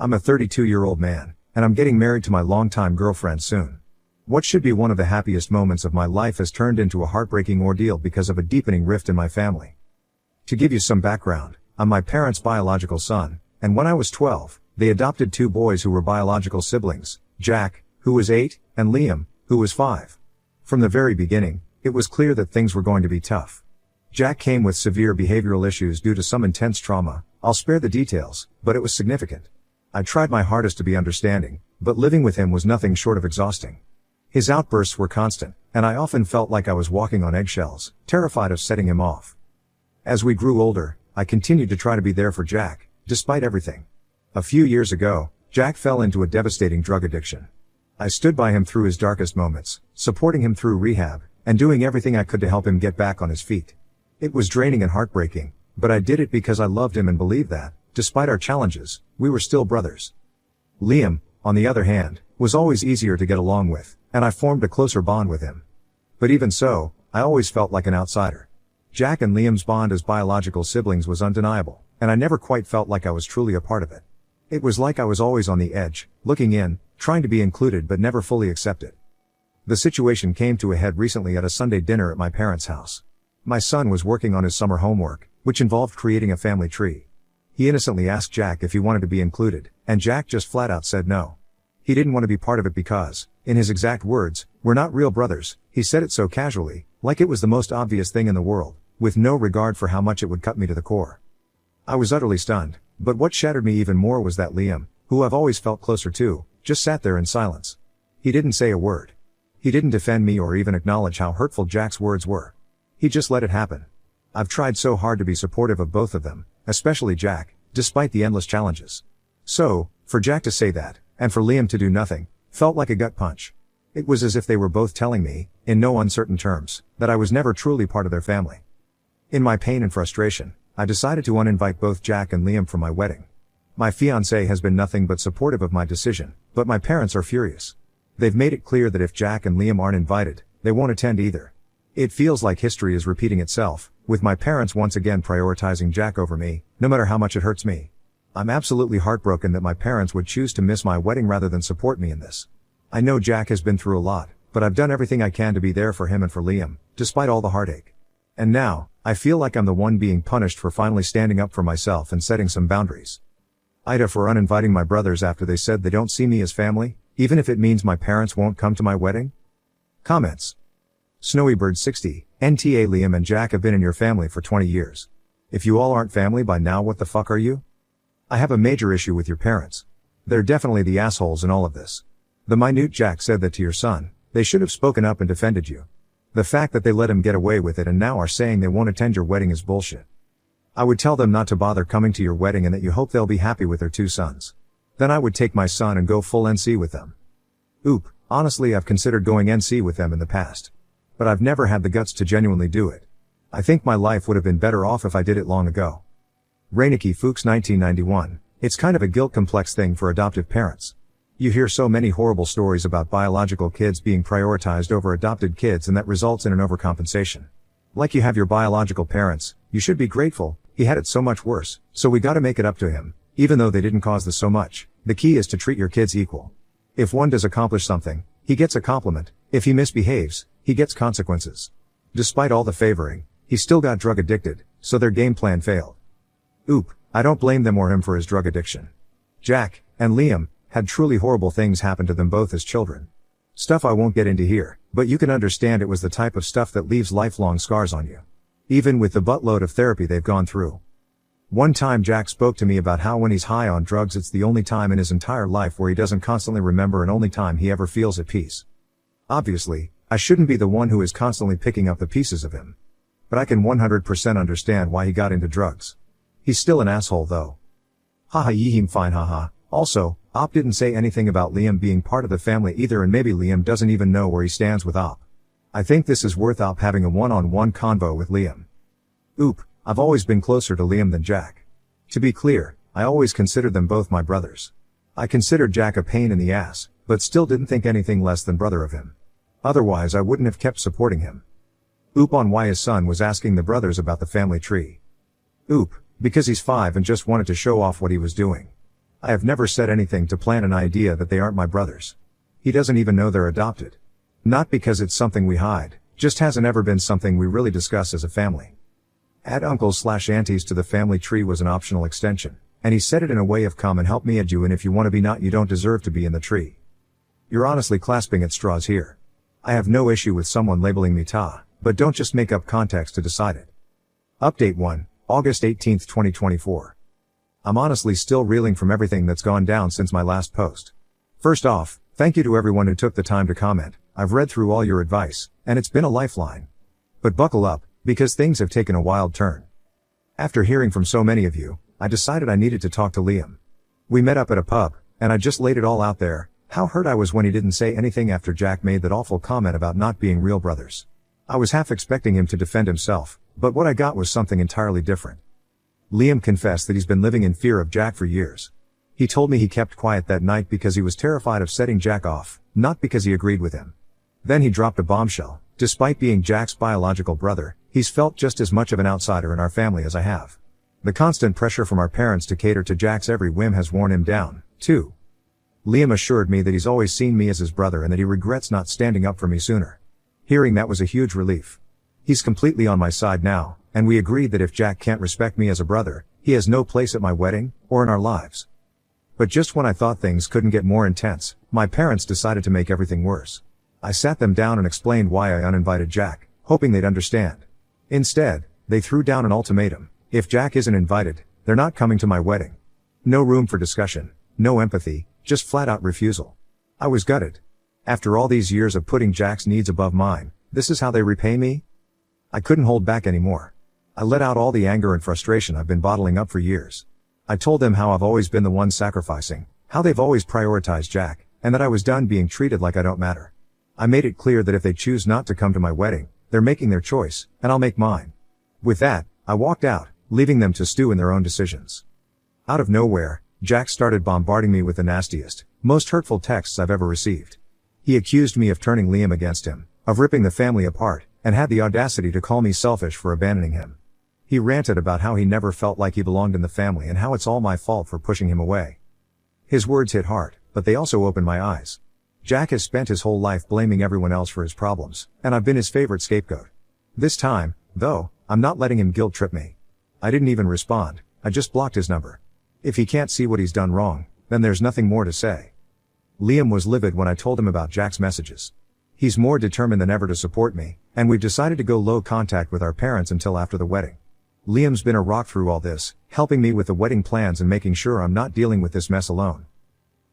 I'm a 32-year-old man, and I'm getting married to my longtime girlfriend soon. What should be one of the happiest moments of my life has turned into a heartbreaking ordeal because of a deepening rift in my family. To give you some background, I'm my parents' biological son, and when I was 12, they adopted two boys who were biological siblings, Jack, who was 8, and Liam, who was 5. From the very beginning, it was clear that things were going to be tough. Jack came with severe behavioral issues due to some intense trauma. I'll spare the details, but it was significant. I tried my hardest to be understanding, but living with him was nothing short of exhausting. His outbursts were constant, and I often felt like I was walking on eggshells, terrified of setting him off. As we grew older, I continued to try to be there for Jack, despite everything. A few years ago, Jack fell into a devastating drug addiction. I stood by him through his darkest moments, supporting him through rehab, and doing everything I could to help him get back on his feet. It was draining and heartbreaking, but I did it because I loved him and believed that, despite our challenges, we were still brothers. Liam, on the other hand, was always easier to get along with, and I formed a closer bond with him. But even so, I always felt like an outsider. Jack and Liam's bond as biological siblings was undeniable, and I never quite felt like I was truly a part of it. It was like I was always on the edge, looking in, trying to be included but never fully accepted. The situation came to a head recently at a Sunday dinner at my parents' house. My son was working on his summer homework, which involved creating a family tree. He innocently asked Jack if he wanted to be included, and Jack just flat out said no. He didn't want to be part of it because, in his exact words, "We're not real brothers." He said it so casually, like it was the most obvious thing in the world, with no regard for how much it would cut me to the core. I was utterly stunned, but what shattered me even more was that Liam, who I've always felt closer to, just sat there in silence. He didn't say a word. He didn't defend me or even acknowledge how hurtful Jack's words were. He just let it happen. I've tried so hard to be supportive of both of them, especially Jack, despite the endless challenges. So, for Jack to say that, and for Liam to do nothing, felt like a gut punch. It was as if they were both telling me, in no uncertain terms, that I was never truly part of their family. In my pain and frustration, I decided to uninvite both Jack and Liam from my wedding. My fiancé has been nothing but supportive of my decision, but my parents are furious. They've made it clear that if Jack and Liam aren't invited, they won't attend either. It feels like history is repeating itself, with my parents once again prioritizing Jack over me, no matter how much it hurts me. I'm absolutely heartbroken that my parents would choose to miss my wedding rather than support me in this. I know Jack has been through a lot, but I've done everything I can to be there for him and for Liam, despite all the heartache. And now, I feel like I'm the one being punished for finally standing up for myself and setting some boundaries. Ida for uninviting my brothers after they said they don't see me as family, even if it means my parents won't come to my wedding? Comments. Snowybird 60, NTA Liam and Jack have been in your family for 20 years. If you all aren't family by now, what the fuck are you? I have a major issue with your parents. They're definitely the assholes in all of this. The minute Jack said that to your son, they should have spoken up and defended you. The fact that they let him get away with it and now are saying they won't attend your wedding is bullshit. I would tell them not to bother coming to your wedding and that you hope they'll be happy with their two sons. Then I would take my son and go full NC with them. Honestly, I've considered going NC with them in the past. But I've never had the guts to genuinely do it. I think my life would have been better off if I did it long ago. Reineke Fuchs 1991, it's kind of a guilt complex thing for adoptive parents. You hear so many horrible stories about biological kids being prioritized over adopted kids and that results in an overcompensation. Like you have your biological parents, you should be grateful, he had it so much worse, so we gotta make it up to him, even though they didn't cause this so much. The key is to treat your kids equal. If one does accomplish something, he gets a compliment. If he misbehaves, he gets consequences. Despite all the favoring, he still got drug addicted, so their game plan failed. I don't blame them or him for his drug addiction. Jack and Liam had truly horrible things happen to them both as children. Stuff I won't get into here, but you can understand it was the type of stuff that leaves lifelong scars on you. Even with the buttload of therapy they've gone through. One time Jack spoke to me about how when he's high on drugs it's the only time in his entire life where he doesn't constantly remember and only time he ever feels at peace. Obviously, I shouldn't be the one who is constantly picking up the pieces of him. But I can 100% understand why he got into drugs. He's still an asshole though. Haha yihim fine haha. Also, Op didn't say anything about Liam being part of the family either and maybe Liam doesn't even know where he stands with Op. I think this is worth Op having a one-on-one convo with Liam. I've always been closer to Liam than Jack. To be clear, I always considered them both my brothers. I considered Jack a pain in the ass, but still didn't think anything less than brother of him. Otherwise I wouldn't have kept supporting him. On why his son was asking the brothers about the family tree. Because he's 5 and just wanted to show off what he was doing. I have never said anything to plant an idea that they aren't my brothers. He doesn't even know they're adopted. Not because it's something we hide, just hasn't ever been something we really discuss as a family. Add uncles/aunties to the family tree was an optional extension, and he said it in a way of come and help me add you in if you want to be, not you don't deserve to be in the tree. You're honestly clasping at straws here. I have no issue with someone labeling me Ta, but don't just make up context to decide it. Update 1, August 18, 2024. I'm honestly still reeling from everything that's gone down since my last post. First off, thank you to everyone who took the time to comment. I've read through all your advice, and it's been a lifeline. But buckle up, because things have taken a wild turn. After hearing from so many of you, I decided I needed to talk to Liam. We met up at a pub, and I just laid it all out there, how hurt I was when he didn't say anything after Jack made that awful comment about not being real brothers. I was half expecting him to defend himself, but what I got was something entirely different. Liam confessed that he's been living in fear of Jack for years. He told me he kept quiet that night because he was terrified of setting Jack off, not because he agreed with him. Then he dropped a bombshell. Despite being Jack's biological brother, he's felt just as much of an outsider in our family as I have. The constant pressure from our parents to cater to Jack's every whim has worn him down, too. Liam assured me that he's always seen me as his brother and that he regrets not standing up for me sooner. Hearing that was a huge relief. He's completely on my side now, and we agreed that if Jack can't respect me as a brother, he has no place at my wedding, or in our lives. But just when I thought things couldn't get more intense, my parents decided to make everything worse. I sat them down and explained why I uninvited Jack, hoping they'd understand. Instead, they threw down an ultimatum. If Jack isn't invited, they're not coming to my wedding. No room for discussion, no empathy, just flat-out refusal. I was gutted. After all these years of putting Jack's needs above mine, this is how they repay me? I couldn't hold back anymore. I let out all the anger and frustration I've been bottling up for years. I told them how I've always been the one sacrificing, how they've always prioritized Jack, and that I was done being treated like I don't matter. I made it clear that if they choose not to come to my wedding, they're making their choice, and I'll make mine. With that, I walked out, leaving them to stew in their own decisions. Out of nowhere, Jack started bombarding me with the nastiest, most hurtful texts I've ever received. He accused me of turning Liam against him, of ripping the family apart, and had the audacity to call me selfish for abandoning him. He ranted about how he never felt like he belonged in the family and how it's all my fault for pushing him away. His words hit hard, but they also opened my eyes. Jack has spent his whole life blaming everyone else for his problems, and I've been his favorite scapegoat. This time, though, I'm not letting him guilt trip me. I didn't even respond, I just blocked his number. If he can't see what he's done wrong, then there's nothing more to say. Liam was livid when I told him about Jack's messages. He's more determined than ever to support me, and we've decided to go low contact with our parents until after the wedding. Liam's been a rock through all this, helping me with the wedding plans and making sure I'm not dealing with this mess alone.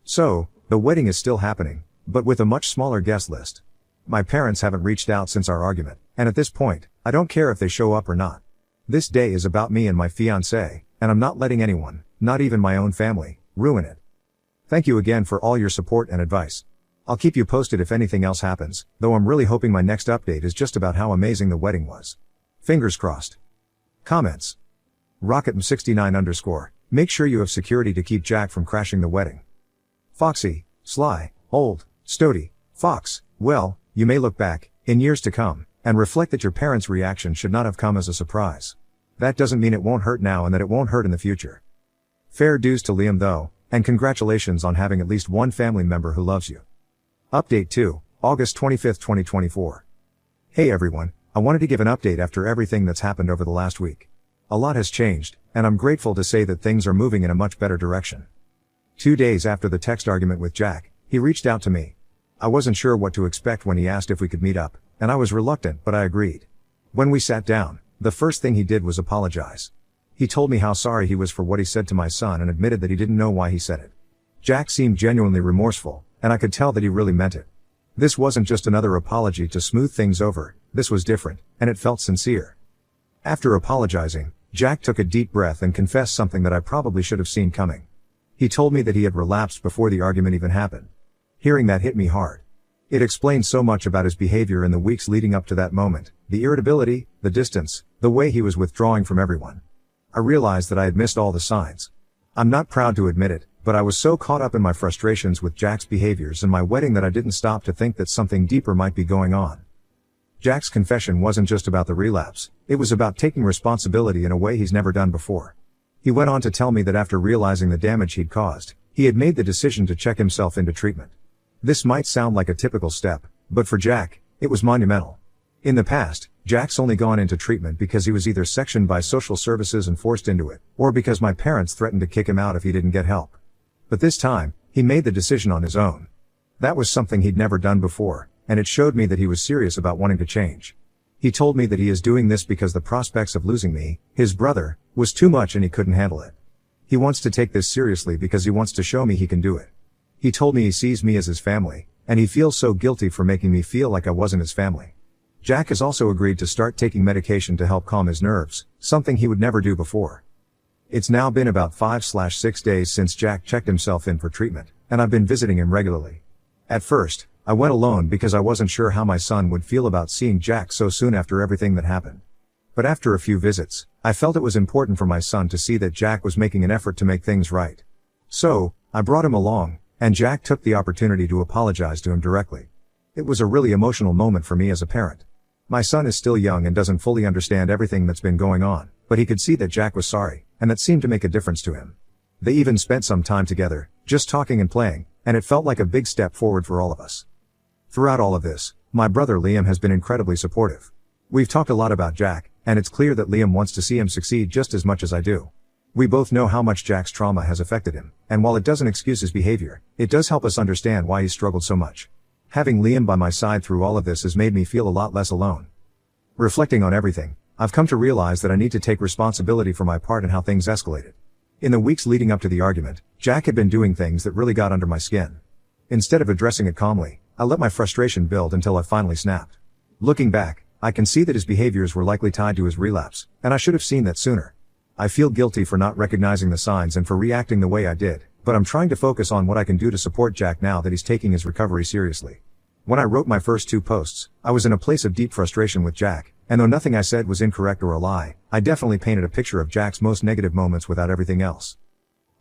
So, the wedding is still happening, but with a much smaller guest list. My parents haven't reached out since our argument, and at this point, I don't care if they show up or not. This day is about me and my fiancée, and I'm not letting anyone, not even my own family, ruin it. Thank you again for all your support and advice. I'll keep you posted if anything else happens, though I'm really hoping my next update is just about how amazing the wedding was. Fingers crossed. Comments. RocketM69_. Make sure you have security to keep Jack from crashing the wedding. Foxy, Sly, Old, Stody, Fox. Well, you may look back, in years to come, and reflect that your parents' reaction should not have come as a surprise. That doesn't mean it won't hurt now and that it won't hurt in the future. Fair dues to Liam though, and congratulations on having at least one family member who loves you. Update 2, August 25, 2024. Hey everyone, I wanted to give an update after everything that's happened over the last week. A lot has changed, and I'm grateful to say that things are moving in a much better direction. 2 days after the text argument with Jack, he reached out to me. I wasn't sure what to expect when he asked if we could meet up, and I was reluctant, but I agreed. When we sat down, the first thing he did was apologize. He told me how sorry he was for what he said to my son and admitted that he didn't know why he said it. Jack seemed genuinely remorseful, and I could tell that he really meant it. This wasn't just another apology to smooth things over, this was different, and it felt sincere. After apologizing, Jack took a deep breath and confessed something that I probably should have seen coming. He told me that he had relapsed before the argument even happened. Hearing that hit me hard. It explained so much about his behavior in the weeks leading up to that moment, the irritability, the distance, the way he was withdrawing from everyone. I realized that I had missed all the signs. I'm not proud to admit it, but I was so caught up in my frustrations with Jack's behaviors and my wedding that I didn't stop to think that something deeper might be going on. Jack's confession wasn't just about the relapse, it was about taking responsibility in a way he's never done before. He went on to tell me that after realizing the damage he'd caused, He had made the decision to check himself into treatment. This might sound like a typical step, but for Jack, it was monumental. In the past, Jack's only gone into treatment because he was either sectioned by social services and forced into it, or because my parents threatened to kick him out if he didn't get help. But this time, he made the decision on his own. That was something he'd never done before, and it showed me that he was serious about wanting to change. He told me that he is doing this because the prospects of losing me, his brother, was too much and he couldn't handle it. He wants to take this seriously because he wants to show me he can do it. He told me he sees me as his family, and he feels so guilty for making me feel like I wasn't his family. Jack has also agreed to start taking medication to help calm his nerves, something he would never do before. It's now been about 5/6 days since Jack checked himself in for treatment, and I've been visiting him regularly. At first, I went alone because I wasn't sure how my son would feel about seeing Jack so soon after everything that happened. But after a few visits, I felt it was important for my son to see that Jack was making an effort to make things right. So, I brought him along, and Jack took the opportunity to apologize to him directly. It was a really emotional moment for me as a parent. My son is still young and doesn't fully understand everything that's been going on, but he could see that Jack was sorry, and that seemed to make a difference to him. They even spent some time together, just talking and playing, and it felt like a big step forward for all of us. Throughout all of this, my brother Liam has been incredibly supportive. We've talked a lot about Jack, and it's clear that Liam wants to see him succeed just as much as I do. We both know how much Jack's trauma has affected him, and while it doesn't excuse his behavior, it does help us understand why he struggled so much. Having Liam by my side through all of this has made me feel a lot less alone. Reflecting on everything, I've come to realize that I need to take responsibility for my part in how things escalated. In the weeks leading up to the argument, Jack had been doing things that really got under my skin. Instead of addressing it calmly, I let my frustration build until I finally snapped. Looking back, I can see that his behaviors were likely tied to his relapse, and I should have seen that sooner. I feel guilty for not recognizing the signs and for reacting the way I did, but I'm trying to focus on what I can do to support Jack now that he's taking his recovery seriously. When I wrote my first 2 posts, I was in a place of deep frustration with Jack, and though nothing I said was incorrect or a lie, I definitely painted a picture of Jack's most negative moments without everything else.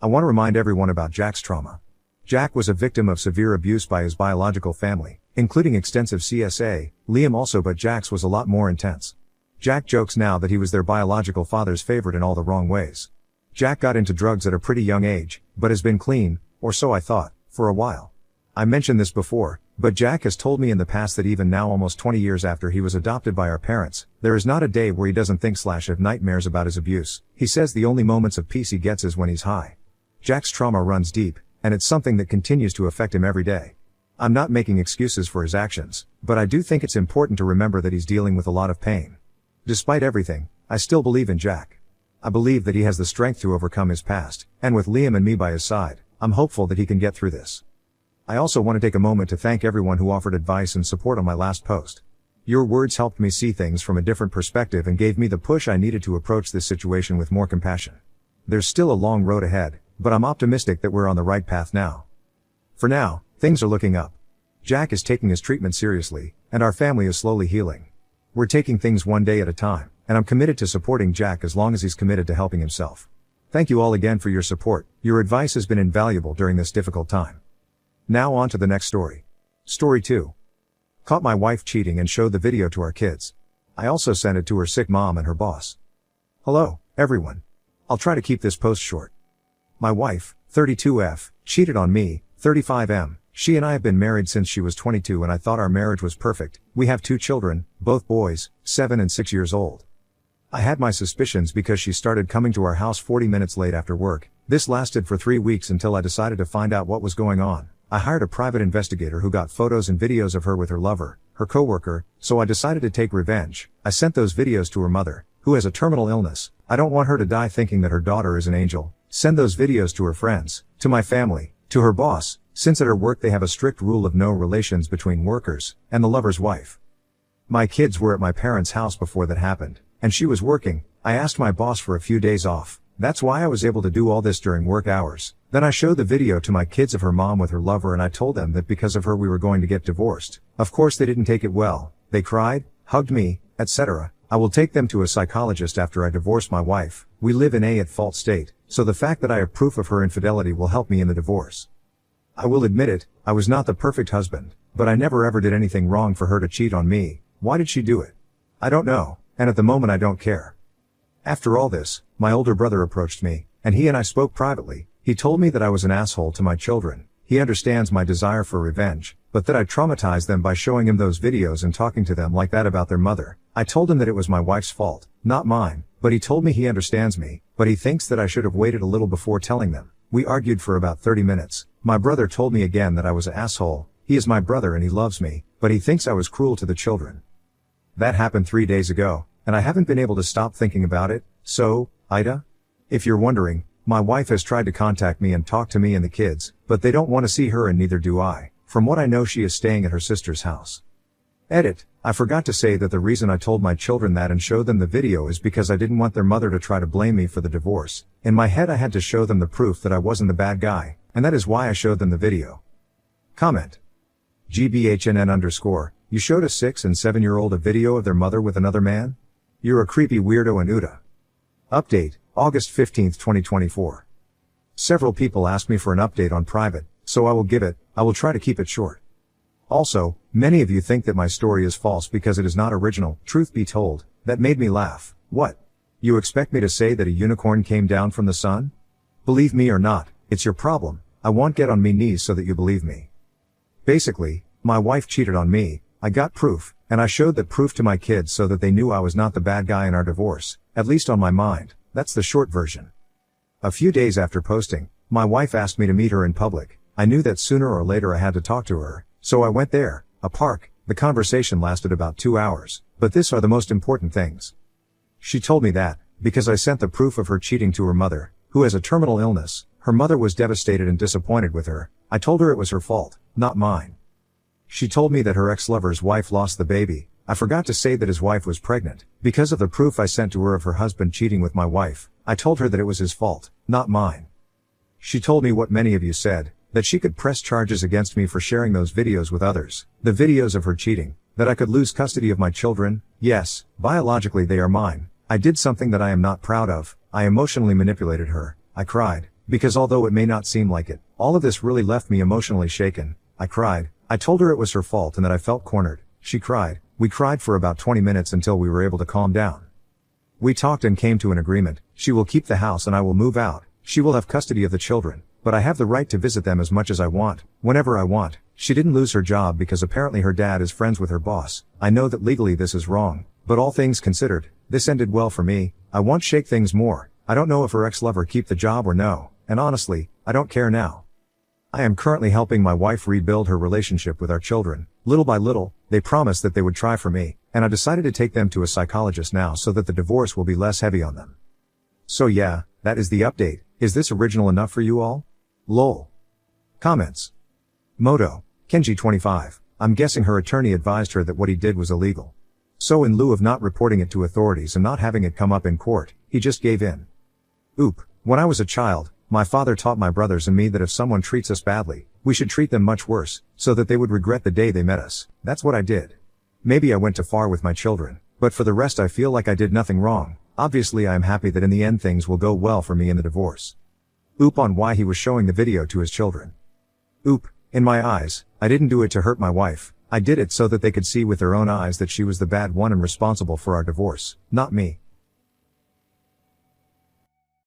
I want to remind everyone about Jack's trauma. Jack was a victim of severe abuse by his biological family, including extensive CSA, Liam also, but Jack's was a lot more intense. Jack jokes now that he was their biological father's favorite in all the wrong ways. Jack got into drugs at a pretty young age, but has been clean, or so I thought, for a while. I mentioned this before, but Jack has told me in the past that even now, almost 20 years after he was adopted by our parents, there is not a day where he doesn't think/have nightmares about his abuse. He says the only moments of peace he gets is when he's high. Jack's trauma runs deep, and it's something that continues to affect him every day. I'm not making excuses for his actions, but I do think it's important to remember that he's dealing with a lot of pain. Despite everything, I still believe in Jack. I believe that he has the strength to overcome his past, and with Liam and me by his side, I'm hopeful that he can get through this. I also want to take a moment to thank everyone who offered advice and support on my last post. Your words helped me see things from a different perspective and gave me the push I needed to approach this situation with more compassion. There's still a long road ahead, but I'm optimistic that we're on the right path now. For now, things are looking up. Jack is taking his treatment seriously, and our family is slowly healing. We're taking things one day at a time, and I'm committed to supporting Jack as long as he's committed to helping himself. Thank you all again for your support. Your advice has been invaluable during this difficult time. Now on to the next story. Story 2. Caught my wife cheating and showed the video to our kids. I also sent it to her sick mom and her boss. Hello, everyone. I'll try to keep this post short. My wife, 32F, cheated on me, 35M. She and I have been married since she was 22 and I thought our marriage was perfect. We have 2 children, both boys, 7 and 6 years old. I had my suspicions because she started coming to our house 40 minutes late after work. This lasted for 3 weeks until I decided to find out what was going on. I hired a private investigator who got photos and videos of her with her lover, her coworker, so I decided to take revenge. I sent those videos to her mother, who has a terminal illness. I don't want her to die thinking that her daughter is an angel. Send those videos to her friends, to my family, to her boss, since at her work they have a strict rule of no relations between workers and the lover's wife. My kids were at my parents' house before that happened, and she was working. I asked my boss for a few days off. That's why I was able to do all this during work hours. Then I showed the video to my kids of her mom with her lover and I told them that because of her we were going to get divorced. Of course they didn't take it well. They cried, hugged me, etc. I will take them to a psychologist after I divorce my wife. We live in a at-fault state, so the fact that I have proof of her infidelity will help me in the divorce. I will admit it, I was not the perfect husband, but I never ever did anything wrong for her to cheat on me. Why did she do it? I don't know, and at the moment I don't care. After all this, my older brother approached me, and he and I spoke privately. He told me that I was an asshole to my children. He understands my desire for revenge, but that I traumatized them by showing him those videos and talking to them like that about their mother. I told him that it was my wife's fault, not mine, but he told me he understands me, but he thinks that I should have waited a little before telling them. We argued for about 30 minutes. My brother told me again that I was an asshole. He is my brother and he loves me, but he thinks I was cruel to the children. That happened 3 days ago, and I haven't been able to stop thinking about it. So, Ida? If you're wondering, my wife has tried to contact me and talk to me and the kids, but they don't want to see her and neither do I. From what I know, she is staying at her sister's house. Edit. I forgot to say that the reason I told my children that and showed them the video is because I didn't want their mother to try to blame me for the divorce. In my head I had to show them the proof that I wasn't the bad guy, and that is why I showed them the video. Comment. GBHNN_, you showed a 6 and 7-year-old a video of their mother with another man? You're a creepy weirdo and Uda. Update, August 15, 2024. Several people asked me for an update on private, so I will give it. I will try to keep it short. Also, many of you think that my story is false because it is not original. Truth be told, that made me laugh. What? You expect me to say that a unicorn came down from the sun? Believe me or not, it's your problem. I won't get on me knees so that you believe me. Basically, my wife cheated on me, I got proof, and I showed that proof to my kids so that they knew I was not the bad guy in our divorce, at least on my mind. That's the short version. A few days after posting, my wife asked me to meet her in public. I knew that sooner or later I had to talk to her, so I went there, a park. The conversation lasted about 2 hours, but these are the most important things. She told me that, because I sent the proof of her cheating to her mother, who has a terminal illness, her mother was devastated and disappointed with her. I told her it was her fault, not mine. She told me that her ex-lover's wife lost the baby. I forgot to say that his wife was pregnant. Because of the proof I sent to her of her husband cheating with my wife, I told her that it was his fault, not mine. She told me what many of you said, that she could press charges against me for sharing those videos with others. The videos of her cheating, that I could lose custody of my children. Yes, biologically they are mine. I did something that I am not proud of. I emotionally manipulated her. I cried, because although it may not seem like it, all of this really left me emotionally shaken. I cried. I told her it was her fault and that I felt cornered. She cried. We cried for about 20 minutes until we were able to calm down. We talked and came to an agreement. She will keep the house and I will move out. She will have custody of the children, but I have the right to visit them as much as I want, whenever I want. She didn't lose her job because apparently her dad is friends with her boss. I know that legally this is wrong, but all things considered, this ended well for me. I won't shake things more. I don't know if her ex-lover keep the job or no, and honestly, I don't care now. I am currently helping my wife rebuild her relationship with our children. Little by little, they promised that they would try for me, and I decided to take them to a psychologist now so that the divorce will be less heavy on them. So yeah, that is the update. Is this original enough for you all? Lol. Comments. Moto, Kenji 25. I'm guessing her attorney advised her that what he did was illegal. So in lieu of not reporting it to authorities and not having it come up in court, he just gave in. Oop. When I was a child, my father taught my brothers and me that if someone treats us badly, we should treat them much worse, so that they would regret the day they met us. That's what I did. Maybe I went too far with my children, but for the rest I feel like I did nothing wrong. Obviously I am happy that in the end things will go well for me in the divorce. Oop on why he was showing the video to his children. Oop, in my eyes, I didn't do it to hurt my wife. I did it so that they could see with their own eyes that she was the bad one and responsible for our divorce, not me.